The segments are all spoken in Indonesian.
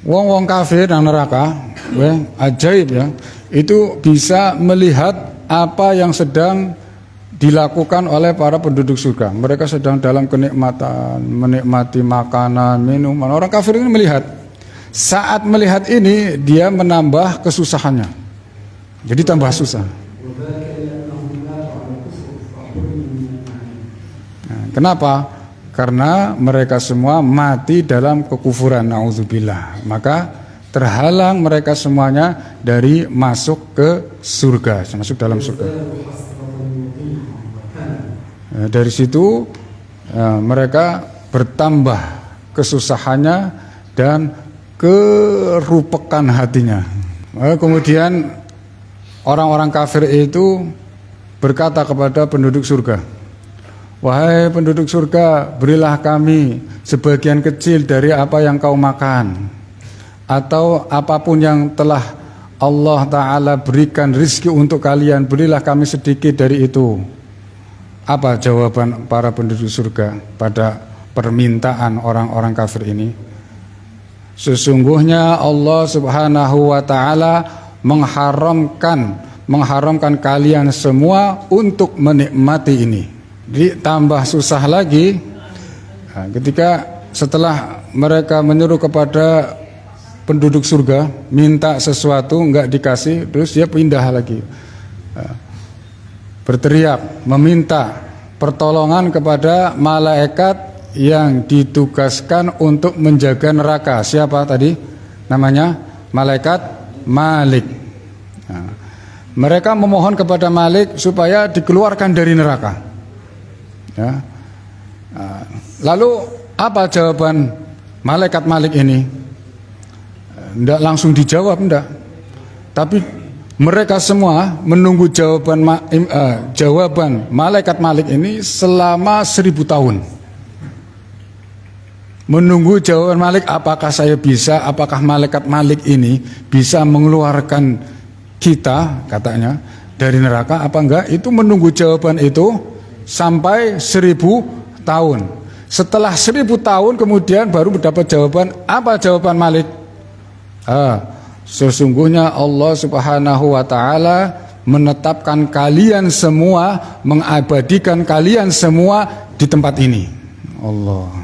Wong-wong kafir nang neraka, ajaib ya. Itu bisa melihat apa yang sedang dilakukan oleh para penduduk surga. Mereka sedang dalam kenikmatan, menikmati makanan, minuman. Orang kafir ini melihat. Saat melihat ini, dia menambah kesusahannya. Jadi tambah susah. Nah, kenapa? Karena mereka semua mati dalam kekufuran, na'udzubillah. Maka terhalang mereka semuanya dari masuk ke surga, masuk dalam surga. Dari situ mereka bertambah kesusahannya dan kerupekan hatinya. Kemudian orang-orang kafir itu berkata kepada penduduk surga, "Wahai penduduk surga, berilah kami sebagian kecil dari apa yang kau makan, atau apapun yang telah Allah Ta'ala berikan rizki untuk kalian, berilah kami sedikit dari itu." Apa jawaban para penduduk surga pada permintaan orang-orang kafir ini? Sesungguhnya Allah Subhanahu wa Ta'ala mengharamkan kalian semua untuk menikmati ini. Ditambah susah lagi ketika setelah mereka menyuruh kepada penduduk surga minta sesuatu enggak dikasih, terus dia pindah lagi, berteriak meminta pertolongan kepada malaikat yang ditugaskan untuk menjaga neraka. Siapa tadi namanya? Malaikat Malik. Nah, mereka memohon kepada Malik supaya dikeluarkan dari neraka ya. Lalu apa jawaban malaikat Malik ini? Tidak langsung dijawab, tidak. Tapi mereka semua menunggu jawaban malaikat Malik ini selama 1000 tahun. Menunggu jawaban Malik, apakah saya bisa, apakah malaikat Malik ini bisa mengeluarkan kita, katanya, dari neraka apa enggak. Itu menunggu jawaban itu sampai 1000 tahun. Setelah 1000 tahun kemudian baru mendapat jawaban. Apa jawaban Malik? Sesungguhnya Allah Subhanahu wa Ta'ala menetapkan kalian semua, mengabadikan kalian semua di tempat ini. Allah.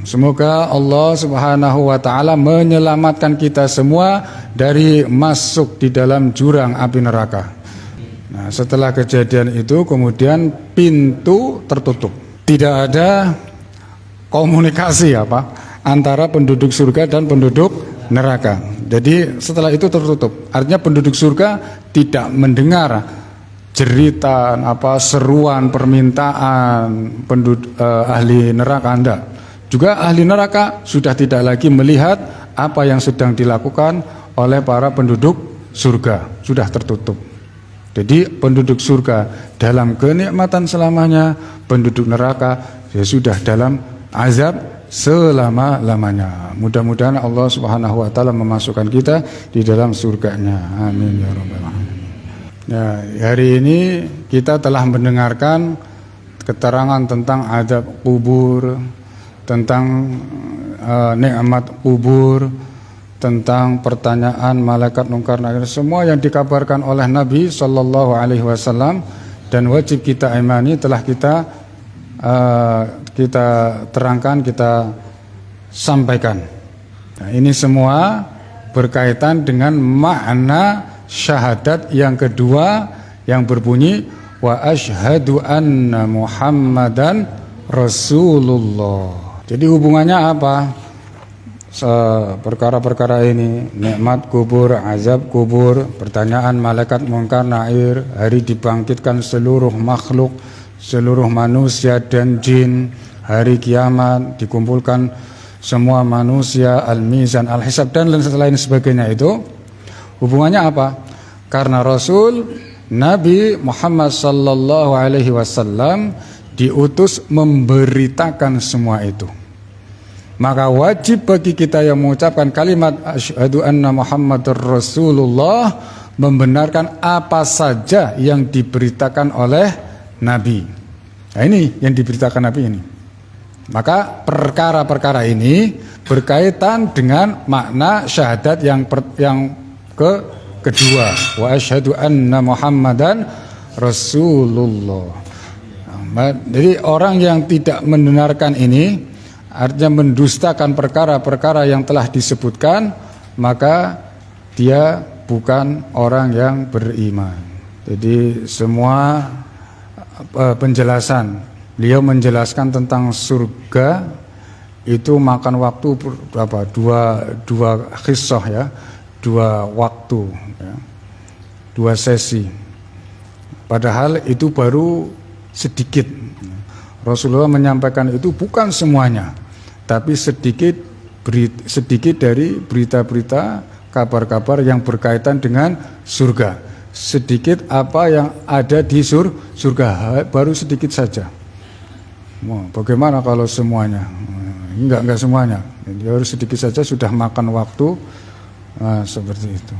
Semoga Allah Subhanahu wa Ta'ala menyelamatkan kita semua dari masuk di dalam jurang api neraka. Nah, setelah kejadian itu kemudian pintu tertutup. Tidak ada komunikasi antara penduduk surga dan penduduk neraka. Jadi setelah itu tertutup. Artinya penduduk surga tidak mendengar jeritan seruan permintaan ahli neraka. Anda juga ahli neraka sudah tidak lagi melihat apa yang sedang dilakukan oleh para penduduk surga, sudah tertutup. Jadi penduduk surga dalam kenikmatan selamanya, penduduk neraka sudah dalam azab selama-lamanya. Mudah-mudahan Allah Subhanahu wa Ta'ala memasukkan kita di dalam surganya. Amin ya rabbal alamin. Ya, hari ini kita telah mendengarkan keterangan tentang azab kubur, tentang nikmat kubur, tentang pertanyaan malaikat mungkar nakir, semua yang dikabarkan oleh Nabi sallallahu alaihi wasallam dan wajib kita imani telah kita terangkan, kita sampaikan. Nah, ini semua berkaitan dengan makna syahadat yang kedua yang berbunyi wa asyhadu anna Muhammadan Rasulullah. Jadi hubungannya apa? Perkara-perkara ini, nikmat kubur, azab kubur, pertanyaan malaikat mungkar nakir, hari dibangkitkan seluruh makhluk, seluruh manusia dan jin, hari kiamat dikumpulkan semua manusia, al-mizan, al-hisab dan lain sebagainya. Itu hubungannya apa? Karena Rasul Nabi Muhammad sallallahu alaihi wasallam diutus memberitakan semua itu. Maka wajib bagi kita yang mengucapkan kalimat asyhadu anna Muhammadar Rasulullah membenarkan apa saja yang diberitakan oleh Nabi. Nah, ini yang diberitakan Nabi ini. Maka perkara-perkara ini berkaitan dengan makna syahadat yang kedua, wa asyhadu anna Muhammadan Rasulullah. Jadi orang yang tidak mendengarkan ini artinya mendustakan perkara-perkara yang telah disebutkan, maka dia bukan orang yang beriman. Jadi semua penjelasan beliau menjelaskan tentang surga itu makan waktu berapa? Dua kisah ya, 2 waktu ya, 2 sesi. Padahal itu baru sedikit. Rasulullah menyampaikan itu bukan semuanya, tapi sedikit dari berita-berita, kabar-kabar yang berkaitan dengan surga. Sedikit apa yang ada di surga, baru sedikit saja. Bagaimana kalau semuanya? Enggak semuanya. Jadi harus sedikit saja sudah makan waktu seperti itu.